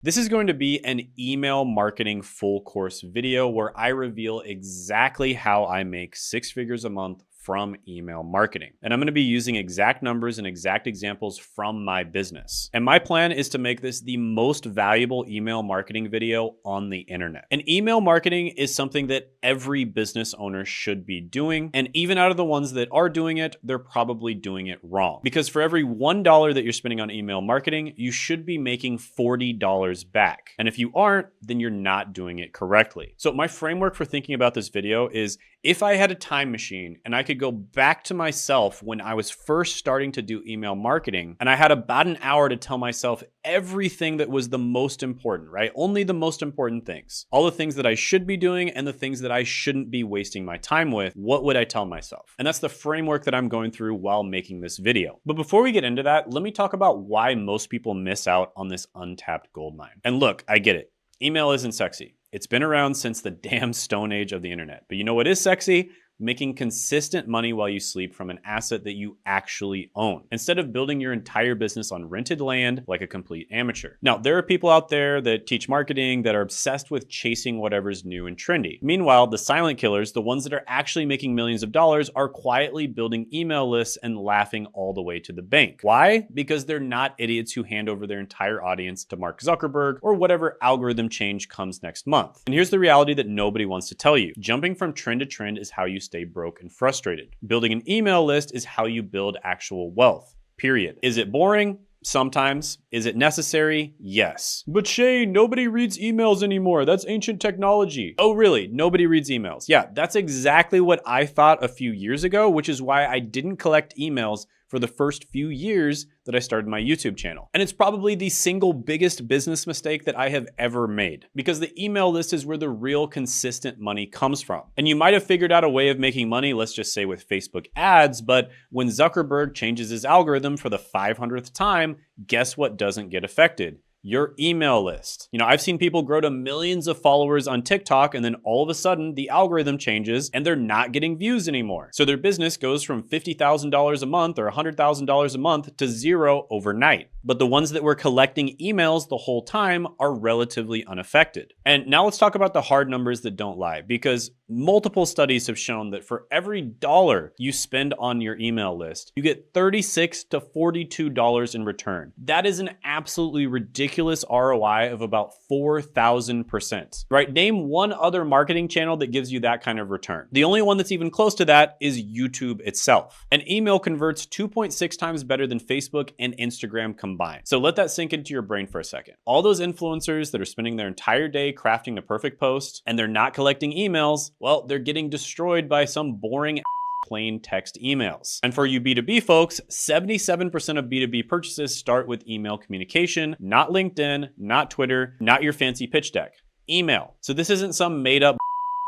This is going to be an email marketing full course video where I reveal exactly how I make 6 figures a month from email marketing. And I'm going to be using exact numbers and exact examples from my business. And my plan is to make this the most valuable email marketing video on the internet. And email marketing is something that every business owner should be doing. And even out of the ones that are doing it, they're probably doing it wrong. Because for every $1 that you're spending on email marketing, you should be making $40 back. And if you aren't, then you're not doing it correctly. So my framework for thinking about this video is, if I had a time machine and I could go back to myself when I was first starting to do email marketing, and I had about an hour to tell myself everything that was the most important, right? Only the most important things. All the things that I should be doing and the things that I shouldn't be wasting my time with, what would I tell myself? And that's the framework that I'm going through while making this video. But before we get into that, let me talk about why most people miss out on this untapped goldmine. And look, I get it. Email isn't sexy. It's been around since the damn stone age of the internet. But you know what is sexy? Making consistent money while you sleep from an asset that you actually own, instead of building your entire business on rented land like a complete amateur. Now, there are people out there that teach marketing that are obsessed with chasing whatever's new and trendy. Meanwhile, the silent killers, the ones that are actually making millions of dollars, are quietly building email lists and laughing all the way to the bank. Why? Because they're not idiots who hand over their entire audience to Mark Zuckerberg or whatever algorithm change comes next month. And here's the reality that nobody wants to tell you. Jumping from trend to trend is how you stay broke and frustrated. Building an email list is how you build actual wealth, period. Is it boring? Sometimes. Is it necessary? Yes. But Shane, nobody reads emails anymore. That's ancient technology. Oh, really? Nobody reads emails? Yeah, that's exactly what I thought a few years ago, which is why I didn't collect emails for the first few years that I started my YouTube channel. And it's probably the single biggest business mistake that I have ever made, because the email list is where the real consistent money comes from. And you might have figured out a way of making money, let's just say with Facebook ads, but when Zuckerberg changes his algorithm for the 500th time, guess what doesn't get affected? Your email list. You know, I've seen people grow to millions of followers on TikTok, and then all of a sudden the algorithm changes and they're not getting views anymore. So their business goes from $50,000 a month or $100,000 a month to zero overnight. But the ones that were collecting emails the whole time are relatively unaffected. And now let's talk about the hard numbers that don't lie, because multiple studies have shown that for every dollar you spend on your email list, you get $36 to $42 in return. That is an absolutely ridiculous ROI of about 4,000%, right? Name one other marketing channel that gives you that kind of return. The only one that's even close to that is YouTube itself. And email converts 2.6 times better than Facebook and Instagram combined. So let that sink into your brain for a second. All those influencers that are spending their entire day crafting the perfect post and they're not collecting emails, well, they're getting destroyed by some boring plain text emails. And for you B2B folks, 77% of B2B purchases start with email communication, not LinkedIn, not Twitter, not your fancy pitch deck. Email. So this isn't some made up.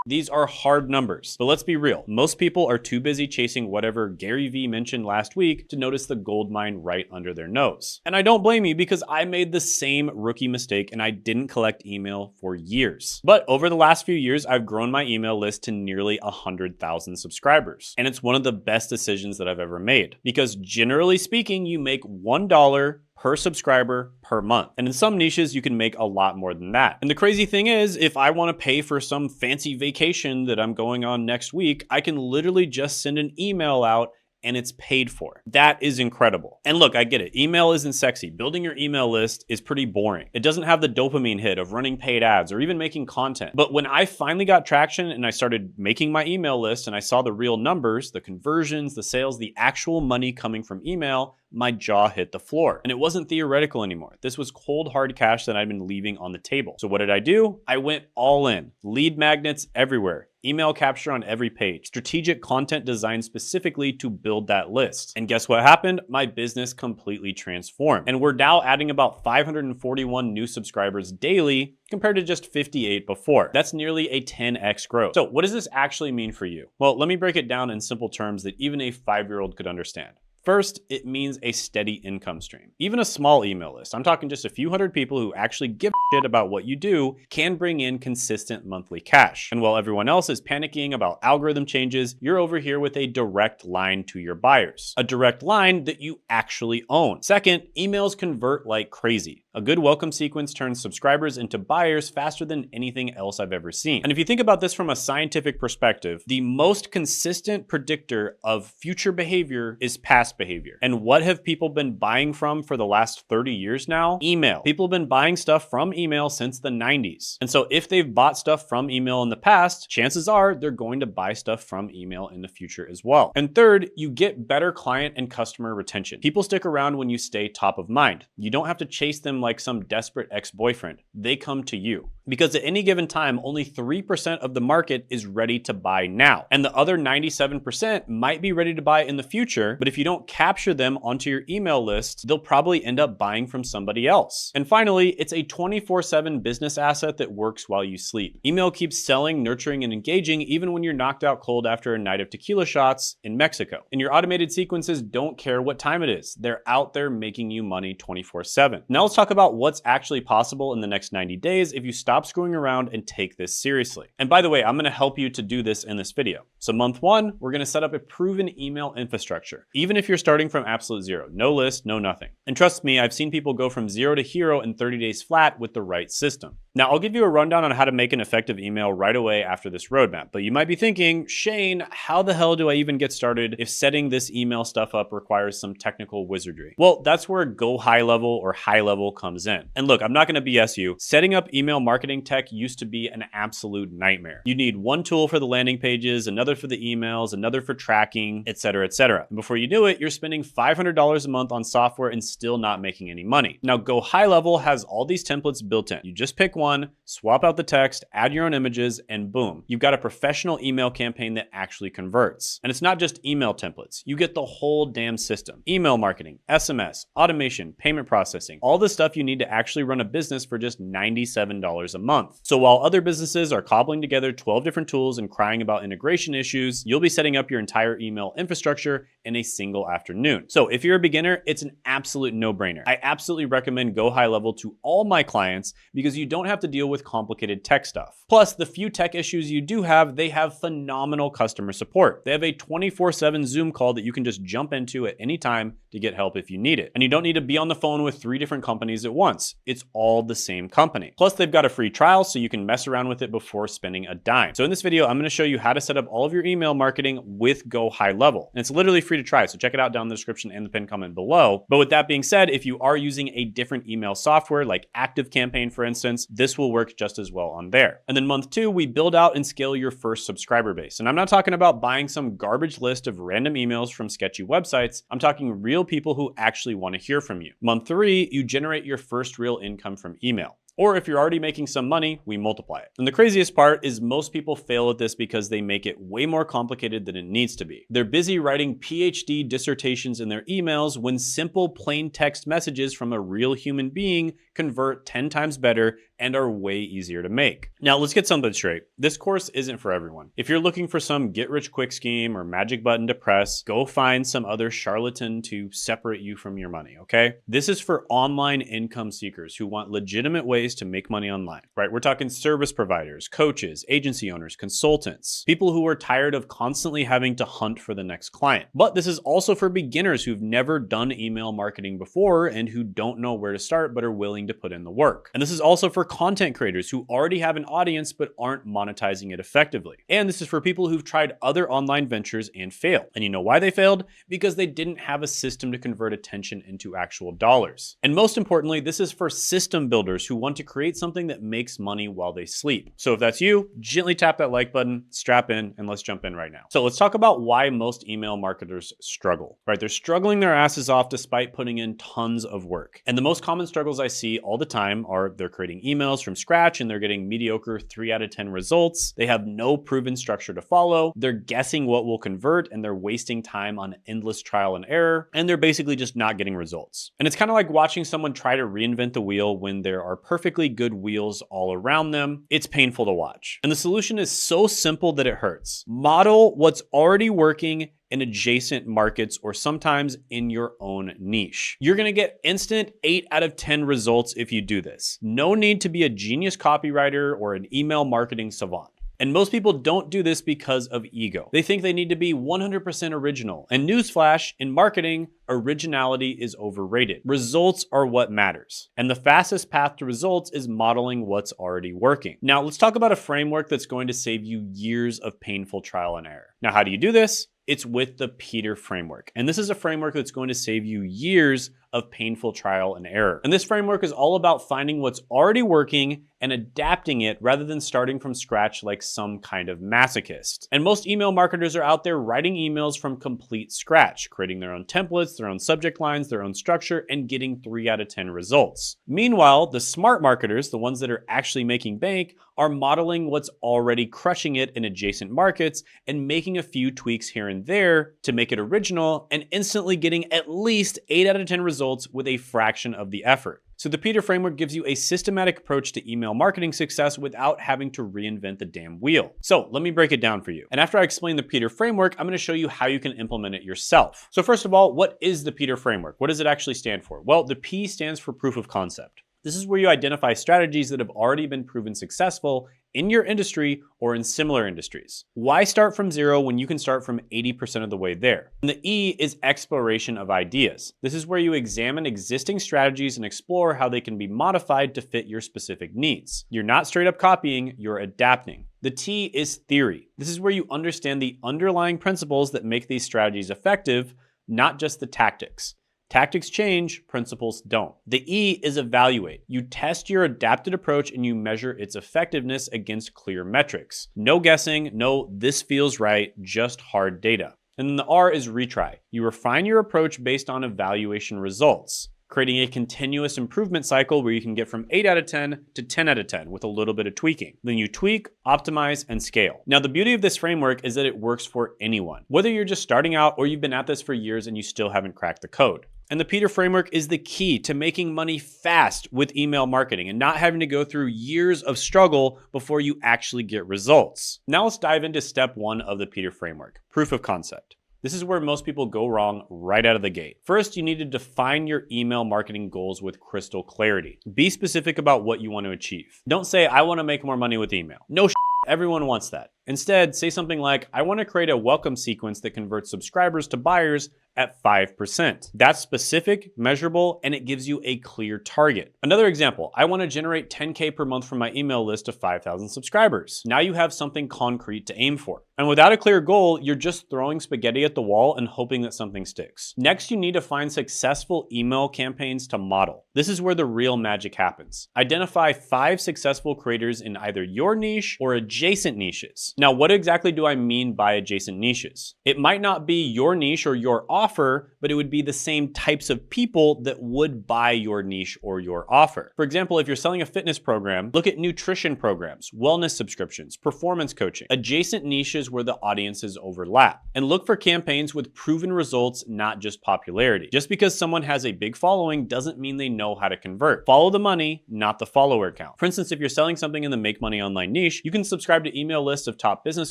These are hard numbers, but let's be real. Most people are too busy chasing whatever Gary Vee mentioned last week to notice the gold mine right under their nose. And I don't blame you, because I made the same rookie mistake and I didn't collect email for years. But over the last few years, I've grown my email list to nearly 100,000 subscribers. And it's one of the best decisions that I've ever made, because generally speaking, you make $1 per subscriber per month. And in some niches, you can make a lot more than that. And the crazy thing is, if I want to pay for some fancy vacation that I'm going on next week, I can literally just send an email out and it's paid for. That is incredible. And look, I get it. Email isn't sexy. Building your email list is pretty boring. It doesn't have the dopamine hit of running paid ads or even making content. But when I finally got traction and I started making my email list and I saw the real numbers, the conversions, the sales, the actual money coming from email, my jaw hit the floor. And it wasn't theoretical anymore. This was cold hard cash that I'd been leaving on the table. So what did I do? I went all in. Lead magnets everywhere. Email capture on every page. Strategic content designed specifically to build that list. And guess what happened? My business completely transformed. And we're now adding about 541 new subscribers daily compared to just 58 before. That's nearly a 10x growth. So what does this actually mean for you? Well, let me break it down in simple terms that even a 5-year-old could understand. First, it means a steady income stream. Even a small email list, I'm talking just a few hundred people who actually give a shit about what you do, can bring in consistent monthly cash. And while everyone else is panicking about algorithm changes, you're over here with a direct line to your buyers. A direct line that you actually own. Second, emails convert like crazy. A good welcome sequence turns subscribers into buyers faster than anything else I've ever seen. And if you think about this from a scientific perspective, the most consistent predictor of future behavior is past behavior. And what have people been buying from for the last 30 years now? Email. People have been buying stuff from email since the 90s. And so if they've bought stuff from email in the past, chances are they're going to buy stuff from email in the future as well. And third, you get better client and customer retention. People stick around when you stay top of mind. You don't have to chase them like some desperate ex-boyfriend. They come to you. Because at any given time, only 3% of the market is ready to buy now. And the other 97% might be ready to buy in the future, but if you don't capture them onto your email list, they'll probably end up buying from somebody else. And finally, it's a 24/7 business asset that works while you sleep. Email keeps selling, nurturing, and engaging even when you're knocked out cold after a night of tequila shots in Mexico. And your automated sequences don't care what time it is. They're out there making you money 24/7. Now let's talk about what's actually possible in the next 90 days if you stop screwing around and take this seriously. And by the way, I'm gonna help you to do this in this video. So month one, we're gonna set up a proven email infrastructure. Even if you're starting from absolute zero, no list, no nothing. And trust me, I've seen people go from zero to hero in 30 days flat with the right system. Now, I'll give you a rundown on how to make an effective email right away after this roadmap, but you might be thinking, Shane, how the hell do I even get started if setting this email stuff up requires some technical wizardry? Well, that's where GoHighLevel or HighLevel comes in. And look, I'm not gonna BS you. Setting up email marketing tech used to be an absolute nightmare. You need one tool for the landing pages, another for the emails, another for tracking, etc., etc. And before you knew it, you're spending $500 a month on software and still not making any money. Now, GoHighLevel has all these templates built in. You just pick one, swap out the text, add your own images, and boom, you've got a professional email campaign that actually converts. And it's not just email templates. You get the whole damn system. Email marketing, SMS, automation, payment processing, all the stuff you need to actually run a business for just $97 a month. So while other businesses are cobbling together 12 different tools and crying about integration issues, you'll be setting up your entire email infrastructure in a single afternoon. So if you're a beginner, it's an absolute no-brainer. I absolutely recommend GoHighLevel to all my clients because you don't have to deal with complicated tech stuff. Plus, the few tech issues you do have, they have phenomenal customer support. They have a 24/7 Zoom call that you can just jump into at any time to get help if you need it. And you don't need to be on the phone with 3 different companies at once. It's all the same company. Plus, they've got a free trial so you can mess around with it before spending a dime. So in this video, I'm gonna show you how to set up all of your email marketing with GoHighLevel. And it's literally free to try, so check it out down in the description and the pinned comment below. But with that being said, if you are using a different email software like ActiveCampaign, for instance, this will work just as well on there. And then month 2, we build out and scale your first subscriber base. And I'm not talking about buying some garbage list of random emails from sketchy websites. I'm talking real people who actually want to hear from you. Month 3, you generate your first real income from email. Or if you're already making some money, we multiply it. And the craziest part is most people fail at this because they make it way more complicated than it needs to be. They're busy writing PhD dissertations in their emails when simple plain text messages from a real human being convert 10 times better and are way easier to make. Now let's get something straight. This course isn't for everyone. If you're looking for some get-rich-quick scheme or magic button to press, go find some other charlatan to separate you from your money, okay? This is for online income seekers who want legitimate ways to make money online, right? We're talking service providers, coaches, agency owners, consultants, people who are tired of constantly having to hunt for the next client. But this is also for beginners who've never done email marketing before and who don't know where to start but are willing to put in the work. And this is also for content creators who already have an audience but aren't monetizing it effectively. And this is for people who've tried other online ventures and failed. And you know why they failed? Because they didn't have a system to convert attention into actual dollars. And most importantly, this is for system builders who want to create something that makes money while they sleep. So if that's you, gently tap that like button, strap in, and let's jump in right now. So let's talk about why most email marketers struggle, right? They're struggling their asses off despite putting in tons of work. And the most common struggles I see all the time are they're creating emails from scratch and they're getting mediocre 3 out of 10 results. They have no proven structure to follow. They're guessing what will convert and they're wasting time on endless trial and error. And they're basically just not getting results. And it's kind of like watching someone try to reinvent the wheel when there are perfect perfectly good wheels all around them. It's painful to watch. And the solution is so simple that it hurts. Model what's already working in adjacent markets or sometimes in your own niche. You're gonna get instant 8 out of 10 results if you do this. No need to be a genius copywriter or an email marketing savant. And most people don't do this because of ego. They think they need to be 100% original. And newsflash, in marketing, originality is overrated. Results are what matters. And the fastest path to results is modeling what's already working. Now, let's talk about a framework that's going to save you years of painful trial and error. Now, how do you do this? It's with the Peter framework. And this is a framework that's going to save you years of painful trial and error. And this framework is all about finding what's already working and adapting it rather than starting from scratch like some kind of masochist. And most email marketers are out there writing emails from complete scratch, creating their own templates, their own subject lines, their own structure, and getting 3 out of 10 results. Meanwhile, the smart marketers, the ones that are actually making bank, are modeling what's already crushing it in adjacent markets and making a few tweaks here and there to make it original and instantly getting at least 8 out of 10 results with a fraction of the effort. So the Peter framework gives you a systematic approach to email marketing success without having to reinvent the damn wheel. So let me break it down for you. And after I explain the Peter framework, I'm going to show you how you can implement it yourself. So first of all, what is the Peter framework? What does it actually stand for? Well, the P stands for proof of concept. This is where you identify strategies that have already been proven successful in your industry or in similar industries. Why start from zero when you can start from 80% of the way there? And the E is exploration of ideas. This is where you examine existing strategies and explore how they can be modified to fit your specific needs. You're not straight up copying, you're adapting. The T is theory. This is where you understand the underlying principles that make these strategies effective, not just the tactics. Tactics change, principles don't. The E is evaluate. You test your adapted approach and you measure its effectiveness against clear metrics. No guessing, no this feels right, just hard data. And then the R is retry. You refine your approach based on evaluation results, creating a continuous improvement cycle where you can get from 8 out of 10 to 10 out of 10 with a little bit of tweaking. Then you tweak, optimize, and scale. Now, the beauty of this framework is that it works for anyone, whether you're just starting out or you've been at this for years and you still haven't cracked the code. And the Peter framework is the key to making money fast with email marketing and not having to go through years of struggle before you actually get results. Now let's dive into step 1 of the Peter framework, proof of concept. This is where most people go wrong right out of the gate. First, you need to define your email marketing goals with crystal clarity. Be specific about what you want to achieve. Don't say, I want to make more money with email. No shit. Everyone wants that. Instead, say something like, I want to create a welcome sequence that converts subscribers to buyers at 5%. That's specific, measurable, and it gives you a clear target. Another example, I want to generate 10K per month from my email list of 5,000 subscribers. Now you have something concrete to aim for. And without a clear goal, you're just throwing spaghetti at the wall and hoping that something sticks. Next, you need to find successful email campaigns to model. This is where the real magic happens. Identify 5 successful creators in either your niche or adjacent niches. Now, what exactly do I mean by adjacent niches? It might not be your niche or your offer, but it would be the same types of people that would buy your niche or your offer. For example, if you're selling a fitness program, look at nutrition programs, wellness subscriptions, performance coaching, adjacent niches where the audiences overlap. And look for campaigns with proven results, not just popularity. Just because someone has a big following doesn't mean they know how to convert. Follow the money, not the follower count. For instance, if you're selling something in the make money online niche, you can subscribe to email lists of top business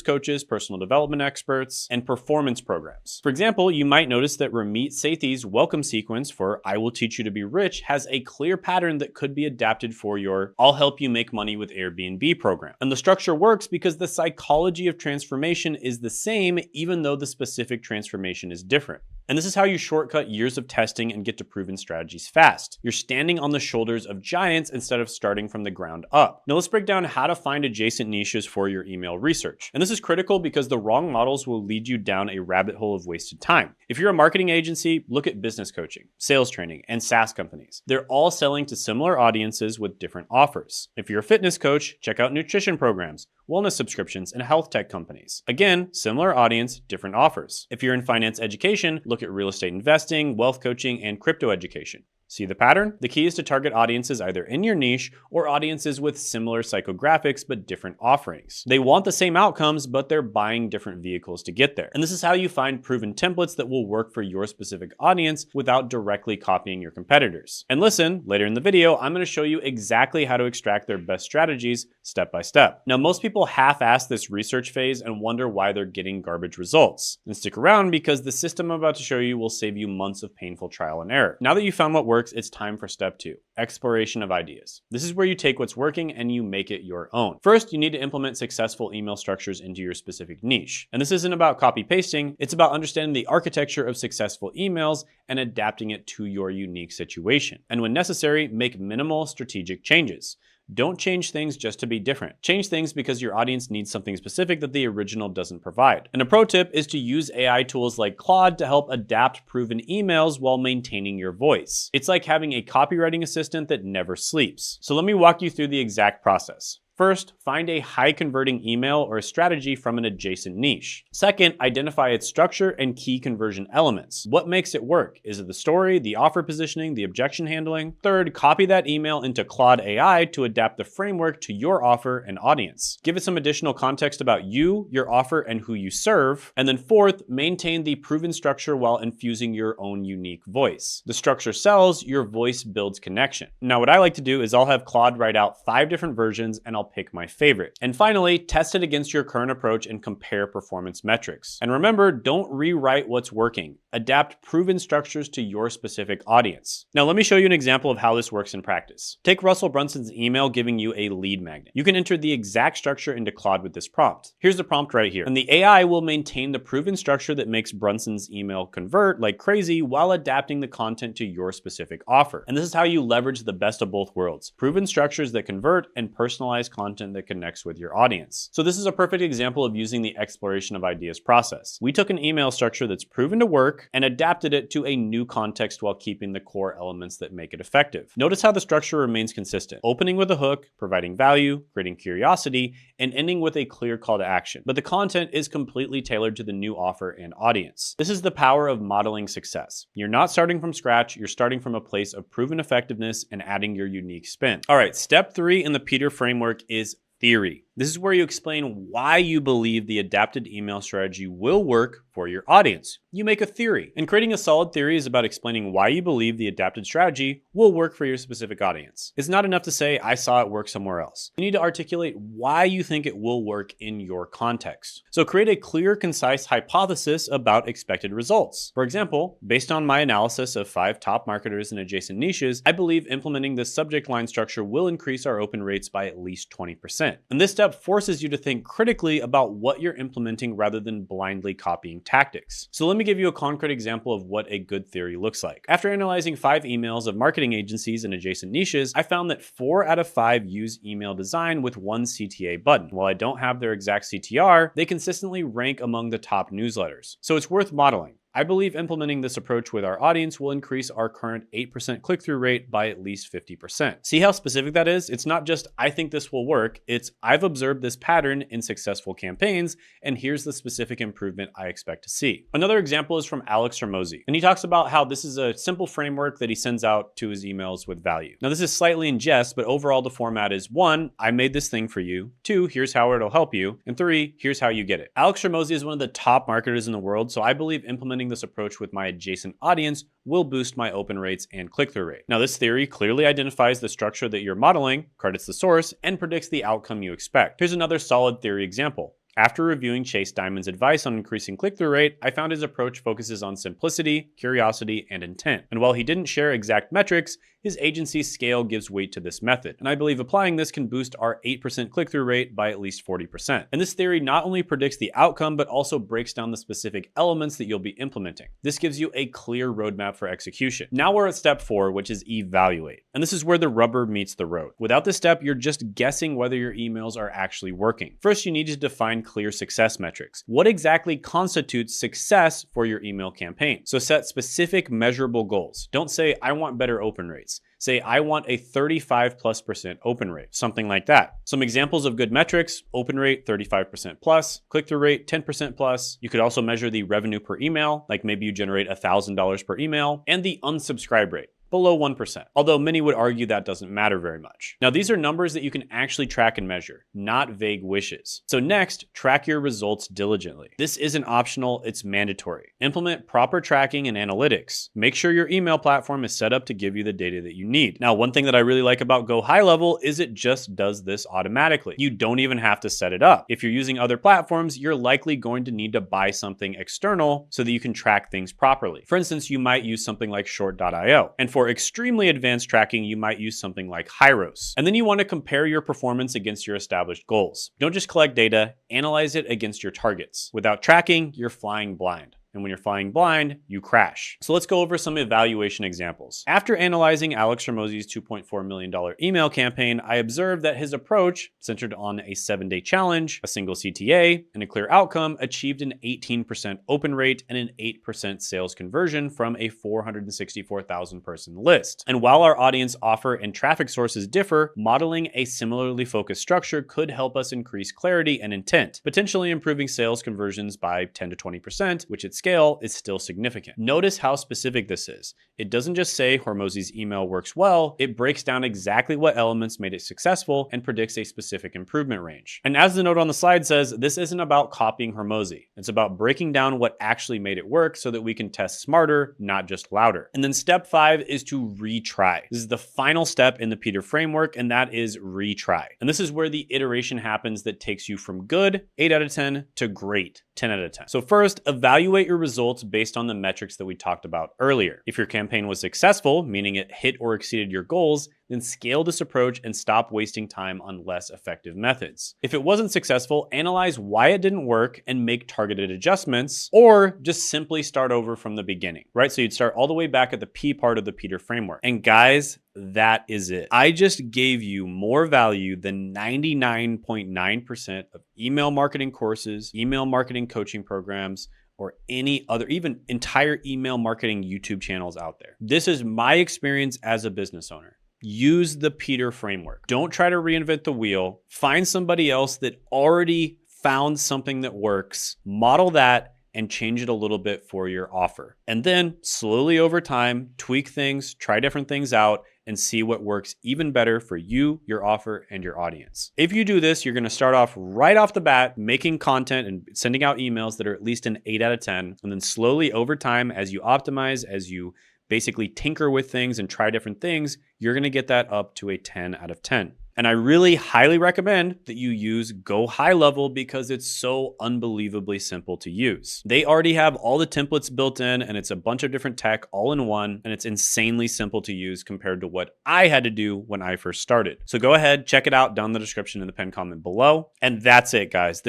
coaches, personal development experts, and performance programs. For example, you might notice that Ramit Sethi's welcome sequence for I Will Teach You to Be Rich has a clear pattern that could be adapted for your I'll Help You Make Money with Airbnb program. And the structure works because the psychology of transformation is the same, even though the specific transformation is different. And this is how you shortcut years of testing and get to proven strategies fast. You're standing on the shoulders of giants instead of starting from the ground up. Now let's break down how to find adjacent niches for your email research. And this is critical because the wrong models will lead you down a rabbit hole of wasted time. If you're a marketing agency, look at business coaching, sales training, and SaaS companies. They're all selling to similar audiences with different offers. If you're a fitness coach, check out nutrition programs, wellness subscriptions, and health tech companies. Again, similar audience, different offers. If you're in finance education, look at real estate investing, wealth coaching, and crypto education. See the pattern? The key is to target audiences either in your niche or audiences with similar psychographics but different offerings. They want the same outcomes, but they're buying different vehicles to get there. And this is how you find proven templates that will work for your specific audience without directly copying your competitors. And listen, later in the video, I'm going to show you exactly how to extract their best strategies step by step. Now, most people half-ass this research phase and wonder why they're getting garbage results. And stick around because the system I'm about to show you will save you months of painful trial and error. Now that you found what works, it's time for step 2, exploration of ideas. This is where you take what's working and you make it your own. First, you need to implement successful email structures into your specific niche. And this isn't about copy pasting, it's about understanding the architecture of successful emails and adapting it to your unique situation. And when necessary, make minimal strategic changes. Don't change things just to be different. Change things because your audience needs something specific that the original doesn't provide. And a pro tip is to use AI tools like Claude to help adapt proven emails while maintaining your voice. It's like having a copywriting assistant that never sleeps. So let me walk you through the exact process. First, find a high-converting email or a strategy from an adjacent niche. Second, identify its structure and key conversion elements. What makes it work? Is it the story, the offer positioning, the objection handling? Third, copy that email into Claude AI to adapt the framework to your offer and audience. Give it some additional context about you, your offer, and who you serve. And then fourth, maintain the proven structure while infusing your own unique voice. The structure sells, your voice builds connection. Now, what I like to do is I'll have Claude write out 5 different versions and I'll pick my favorite. And finally, test it against your current approach and compare performance metrics. And remember, don't rewrite what's working. Adapt proven structures to your specific audience. Now, let me show you an example of how this works in practice. Take Russell Brunson's email giving you a lead magnet. You can enter the exact structure into Claude with this prompt. Here's the prompt right here. And the AI will maintain the proven structure that makes Brunson's email convert like crazy while adapting the content to your specific offer. And this is how you leverage the best of both worlds. Proven structures that convert and personalized content that connects with your audience. So this is a perfect example of using the exploration of ideas process. We took an email structure that's proven to work and adapted it to a new context while keeping the core elements that make it effective. Notice how the structure remains consistent, opening with a hook, providing value, creating curiosity, and ending with a clear call to action. But the content is completely tailored to the new offer and audience. This is the power of modeling success. You're not starting from scratch, you're starting from a place of proven effectiveness and adding your unique spin. All right, step 3 in the Peter framework is theory. This is where you explain why you believe the adapted email strategy will work for your audience. You make a theory. And creating a solid theory is about explaining why you believe the adapted strategy will work for your specific audience. It's not enough to say, I saw it work somewhere else. You need to articulate why you think it will work in your context. So create a clear, concise hypothesis about expected results. For example, based on my analysis of 5 top marketers in adjacent niches, I believe implementing this subject line structure will increase our open rates by at least 20%. And this step forces you to think critically about what you're implementing rather than blindly copying tactics. So let me give you a concrete example of what a good theory looks like. After analyzing 5 emails of marketing agencies in adjacent niches, I found that 4 out of 5 use email design with 1 CTA button. While I don't have their exact CTR, they consistently rank among the top newsletters. So it's worth modeling. I believe implementing this approach with our audience will increase our current 8% click-through rate by at least 50%. See how specific that is? It's not just, I think this will work. It's, I've observed this pattern in successful campaigns, and here's the specific improvement I expect to see. Another example is from Alex Hormozi, and he talks about how this is a simple framework that he sends out to his emails with value. Now, this is slightly in jest, but overall the format is 1, I made this thing for you. 2, here's how it'll help you. And 3, here's how you get it. Alex Hormozi is one of the top marketers in the world, so I believe implementing this approach with my adjacent audience will boost my open rates and click-through rate. Now, this theory clearly identifies the structure that you're modeling, credits the source, and predicts the outcome you expect. Here's another solid theory example. After reviewing Chase Diamond's advice on increasing click-through rate, I found his approach focuses on simplicity, curiosity, and intent. And while he didn't share exact metrics, his agency's scale gives weight to this method. And I believe applying this can boost our 8% click-through rate by at least 40%. And this theory not only predicts the outcome, but also breaks down the specific elements that you'll be implementing. This gives you a clear roadmap for execution. Now we're at step 4, which is evaluate. And this is where the rubber meets the road. Without this step, you're just guessing whether your emails are actually working. First, you need to define clear success metrics. What exactly constitutes success for your email campaign? So set specific measurable goals. Don't say, I want better open rates. Say, I want a 35+% open rate, something like that. Some examples of good metrics: open rate 35% plus, click-through rate 10% plus. You could also measure the revenue per email, like maybe you generate $1,000 per email, and the unsubscribe rate. below 1%, although many would argue that doesn't matter very much. Now, these are numbers that you can actually track and measure, not vague wishes. So next, track your results diligently. This isn't optional, it's mandatory. Implement proper tracking and analytics. Make sure your email platform is set up to give you the data that you need. Now, one thing that I really like about GoHighLevel is it just does this automatically. You don't even have to set it up. If you're using other platforms, you're likely going to need to buy something external so that you can track things properly. For instance, you might use something like short.io. And for extremely advanced tracking, you might use something like Hyros. And then you want to compare your performance against your established goals. Don't just collect data, analyze it against your targets. Without tracking, you're flying blind. And when you're flying blind, you crash. So let's go over some evaluation examples. After analyzing Alex Hormozi's $2.4 million email campaign, I observed that his approach, centered on a 7-day challenge, a single CTA, and a clear outcome, achieved an 18% open rate and an 8% sales conversion from a 464,000 person list. And while our audience offer and traffic sources differ, modeling a similarly focused structure could help us increase clarity and intent, potentially improving sales conversions by 10 to 20%, which at scale is still significant. Notice how specific this is. It doesn't just say Hormozi's email works well, it breaks down exactly what elements made it successful and predicts a specific improvement range. And as the note on the slide says, this isn't about copying Hormozi. It's about breaking down what actually made it work so that we can test smarter, not just louder. And then step 5 is to retry. This is the final step in the Peter framework, and that is retry. And this is where the iteration happens that takes you from good, 8 out of 10, to great, 10 out of 10. So first, evaluate your results based on the metrics that we talked about earlier. If your campaign was successful, meaning it hit or exceeded your goals, then scale this approach and stop wasting time on less effective methods. If it wasn't successful, analyze why it didn't work and make targeted adjustments, or just simply start over from the beginning, right? So you'd start all the way back at the P part of the Peter framework. And guys, that is it. I just gave you more value than 99.9% of email marketing courses, email marketing coaching programs, or any other, even entire email marketing YouTube channels out there. This is my experience as a business owner. Use the Peter framework. Don't try to reinvent the wheel. Find somebody else that already found something that works, model that, and change it a little bit for your offer. And then slowly over time, tweak things, try different things out, and see what works even better for you, your offer, and your audience. If you do this, you're gonna start off right off the bat, making content and sending out emails that are at least an 8 out of 10. And then slowly over time, as you optimize, as you basically tinker with things and try different things, you're gonna get that up to a 10 out of 10. And I really highly recommend that you use GoHighLevel because it's so unbelievably simple to use. They already have all the templates built in, and it's a bunch of different tech all in one, and it's insanely simple to use compared to what I had to do when I first started. So go ahead, check it out down in the description in the pinned comment below. And that's it, guys.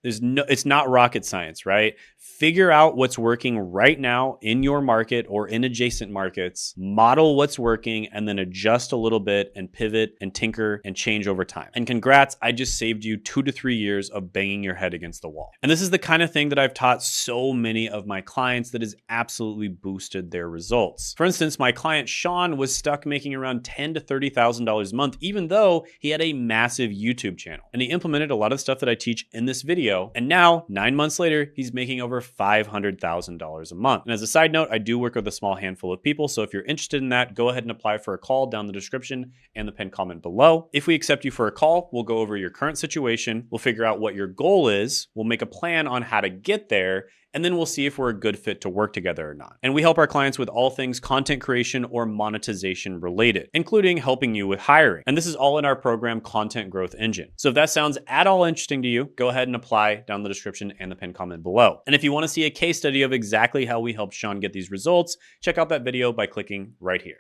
It's not rocket science, right? Figure out what's working right now in your market or in adjacent markets, model what's working, and then adjust a little bit and pivot and tinker and change over time. And congrats, I just saved you 2 to 3 years of banging your head against the wall. And this is the kind of thing that I've taught so many of my clients that has absolutely boosted their results. For instance, my client Sean was stuck making around $10,000 to $30,000 a month, even though he had a massive YouTube channel. And he implemented a lot of stuff that I teach in this video. And now, 9 months later, he's making over $500,000 a month. And as a side note, I do work with a small handful of people. So if you're interested in that, go ahead and apply for a call down in the description and the pinned comment below. If we accept you for a call, we'll go over your current situation. We'll figure out what your goal is. We'll make a plan on how to get there. And then we'll see if we're a good fit to work together or not. And we help our clients with all things content creation or monetization related, including helping you with hiring. And this is all in our program, Content Growth Engine. So if that sounds at all interesting to you, go ahead and apply down in the description and the pinned comment below. And if you want to see a case study of exactly how we helped Sean get these results, check out that video by clicking right here.